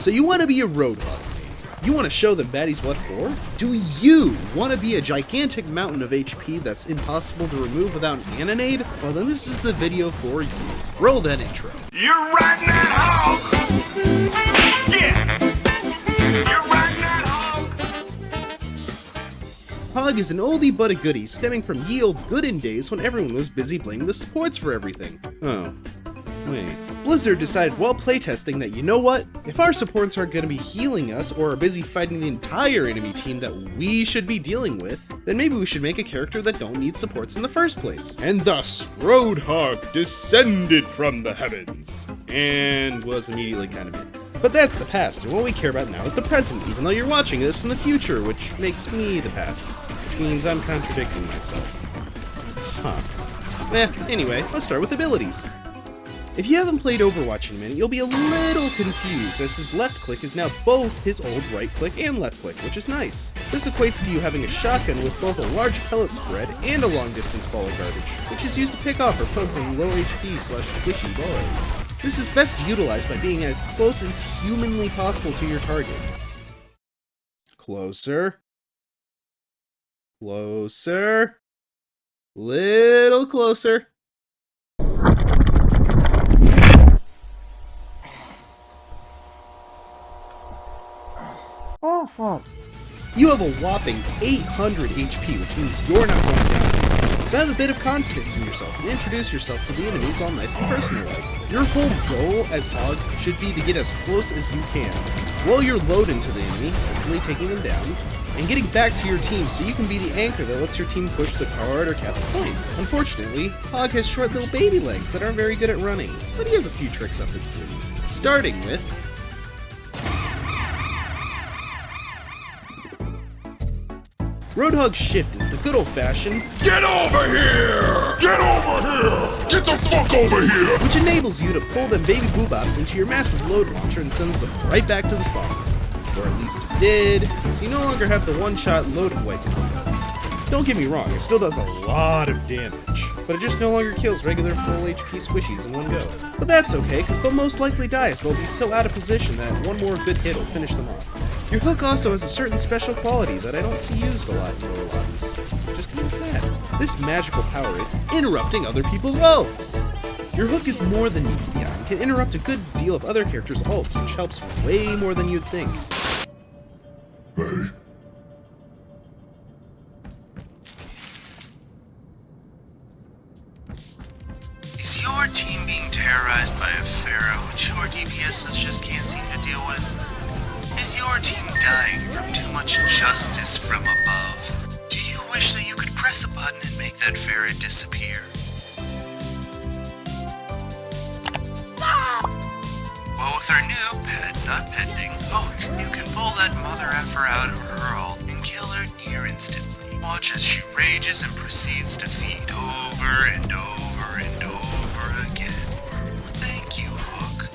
So you want to be a Roadhog Main? You want to show them baddies what for? Do you want to be a gigantic mountain of HP that's impossible to remove without an Annonade? Well then this is the video for you. Roll that intro. You're riding that hog! Yeah! You're riding that hog! Hog is an oldie but a goodie, stemming from ye old gooden days when everyone was busy blaming the supports for everything. Oh. Wait. Blizzard decided while playtesting that, you know what? If our supports aren't going to be healing us or are busy fighting the entire enemy team that we should be dealing with, then maybe we should make a character that don't need supports in the first place. And thus, Roadhog descended from the heavens, and was immediately kind of mid. But that's the past, and what we care about now is the present, even though you're watching this in the future, which makes me the past. Which means I'm contradicting myself. Huh. Anyway, let's start with abilities. If you haven't played Overwatch in a minute, you'll be a little confused, as his left click is now both his old right click and left click, which is nice. This equates to you having a shotgun with both a large pellet spread and a long distance ball of garbage, which is used to pick off or poking low HP / squishy boys. This is best utilized by being as close as humanly possible to your target. Closer. Closer. Little closer. You have a whopping 800 HP, which means you're not going down easy. So have a bit of confidence in yourself and introduce yourself to the enemies all nice and personal-like. Your whole goal as Hog should be to get as close as you can, while you're loading to the enemy, hopefully taking them down, and getting back to your team so you can be the anchor that lets your team push the card or cap the point. Unfortunately, Hog has short little baby legs that aren't very good at running, but he has a few tricks up his sleeve. Starting with Roadhog's shift is the good old-fashioned Get over here! Get over here! Get the fuck over here! which enables you to pull them baby boobops into your massive load launcher and sends them right back to the spawn. Or at least it did, so you no longer have the one-shot loaded wipe combo. Don't get me wrong, it still does a lot of damage, but it just no longer kills regular full HP squishies in one go. But that's okay, because they'll most likely die as they'll be so out of position that one more good hit will finish them off. Your hook also has a certain special quality that I don't see used a lot in lower lobbies. Just kinda sad. This magical power is interrupting other people's ults! Your hook is more than meets the eye and can interrupt a good deal of other characters' ults, which helps way more than you'd think. Hey. Is your team being terrorized by a pharaoh which your DPSs just can't seem to deal with? Is your team dying from too much justice from above? Do you wish that you could press a button and make that pharaoh disappear? Well, with our new pet not pending hook, you can pull that mother effer out of her ult and kill her near instantly. Watch as she rages and proceeds to feed over and over and over again. Thank you, Hook.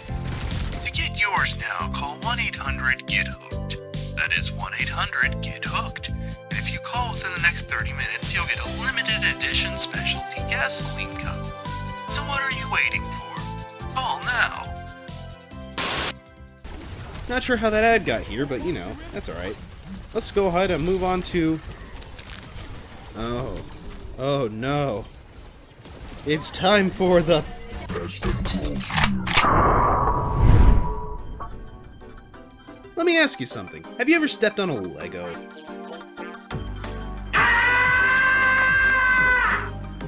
To get yours now, call 1-800-GET-HOOKED. That is 1-800-GET-HOOKED. And if you call within the next 30 minutes, you'll get a limited edition specialty gasoline cup. So what are you waiting for? Call now. Not sure how that ad got here, but you know, that's alright. Let's go ahead and move on to... Oh no. It's time for the... Let me ask you something. Have you ever stepped on a Lego?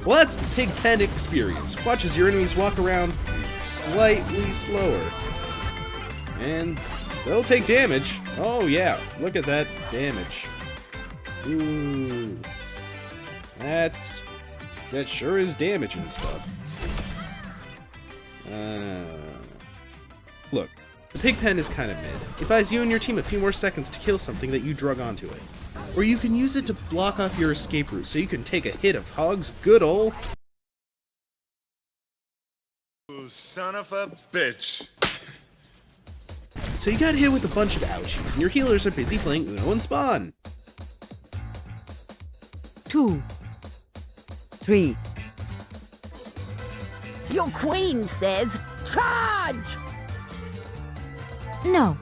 Well, that's the pig pen experience. Watch as your enemies walk around slightly slower. And they'll take damage. Oh yeah, look at that damage. Ooh. That sure is damage and stuff. Look, the pig pen is kind of mid. It buys you and your team a few more seconds to kill something that you drug onto it. Or you can use it to block off your escape route so you can take a hit of Hog's good ol'... You son of a bitch. So you got hit with a bunch of ouchies, and your healers are busy playing Uno and Spawn. 2, 3. Your queen says, charge! No,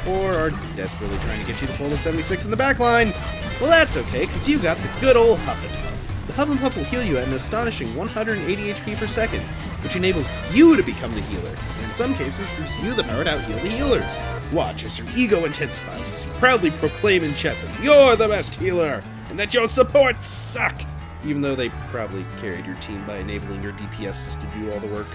or are desperately trying to get you to pull the 76 in the back line. Well, that's okay, because you got the good old Huff and Puff. The Huff and Puff will heal you at an astonishing 180 HP per second, which enables you to become the healer, and in some cases gives you the power to out-heal the healers. Watch as your ego intensifies as you proudly proclaim in chat that you're the best healer, and that your supports suck, even though they probably carried your team by enabling your DPSs to do all the work.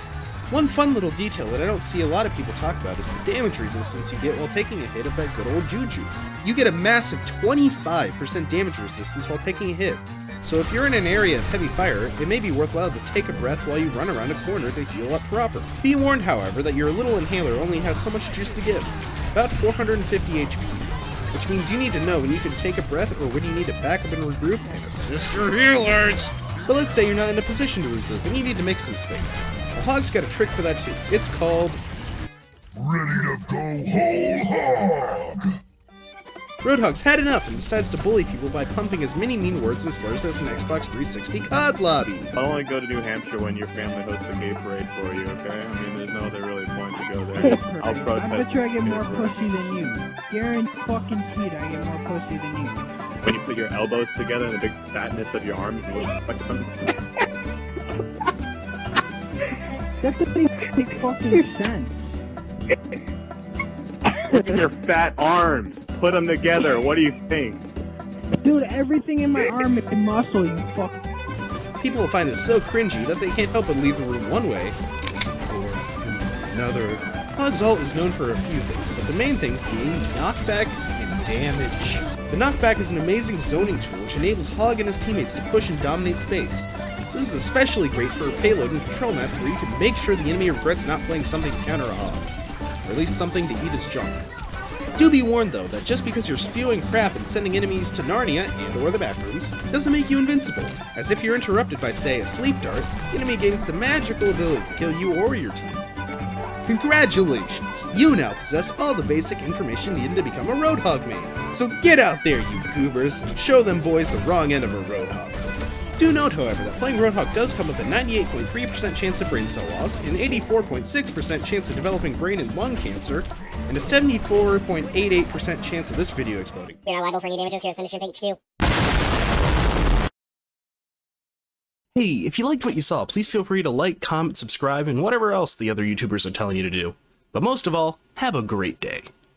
One fun little detail that I don't see a lot of people talk about is the damage resistance you get while taking a hit of that good old Juju. You get a massive 25% damage resistance while taking a hit. So if you're in an area of heavy fire, it may be worthwhile to take a breath while you run around a corner to heal up proper. Be warned, however, that your little inhaler only has so much juice to give, about 450 HP, which means you need to know when you can take a breath or when you need to back up and regroup and assist your healers. But let's say you're not in a position to regroup and you need to make some space. Well, Hog's got a trick for that too. It's called Ready to go whole hog! Roadhog's had enough and decides to bully people by pumping as many mean words and slurs as an Xbox 360 COD lobby. I'll only go to New Hampshire when your family hosts a gay parade for you, okay? I mean, there's no other really point to go there. I'll protest. I bet you I get more pussy than you. Guaranteed fucking teed I get more pussy than you. When you put your elbows together and the big fatness of your arms, you fuck them. That doesn't make fucking sense. Look at your fat arms. Put them together. What do you think? Dude, everything in my arm is muscle, you fuck. People will find this so cringy that they can't help but leave the room one way or another. Hog's ult is known for a few things, but the main things being knockback and damage. The knockback is an amazing zoning tool which enables Hog and his teammates to push and dominate space. This is especially great for a payload and control map where you can make sure the enemy regrets not playing something to counter a Hog, or at least something to eat his junk. Do be warned though that just because you're spewing crap and sending enemies to Narnia and or the backrooms doesn't make you invincible, as if you're interrupted by say a sleep dart, the enemy gains the magical ability to kill you or your team. Congratulations! You now possess all the basic information needed to become a Roadhog Main. So get out there, you goobers, and show them boys the wrong end of a Roadhog. Do note, however, that playing Roadhog does come with a 98.3% chance of brain cell loss, an 84.6% chance of developing brain and lung cancer, and a 74.88% chance of this video exploding. You're not liable for any damages here at Syndicate HQ. Hey, if you liked what you saw, please feel free to like, comment, subscribe, and whatever else the other YouTubers are telling you to do. But most of all, have a great day.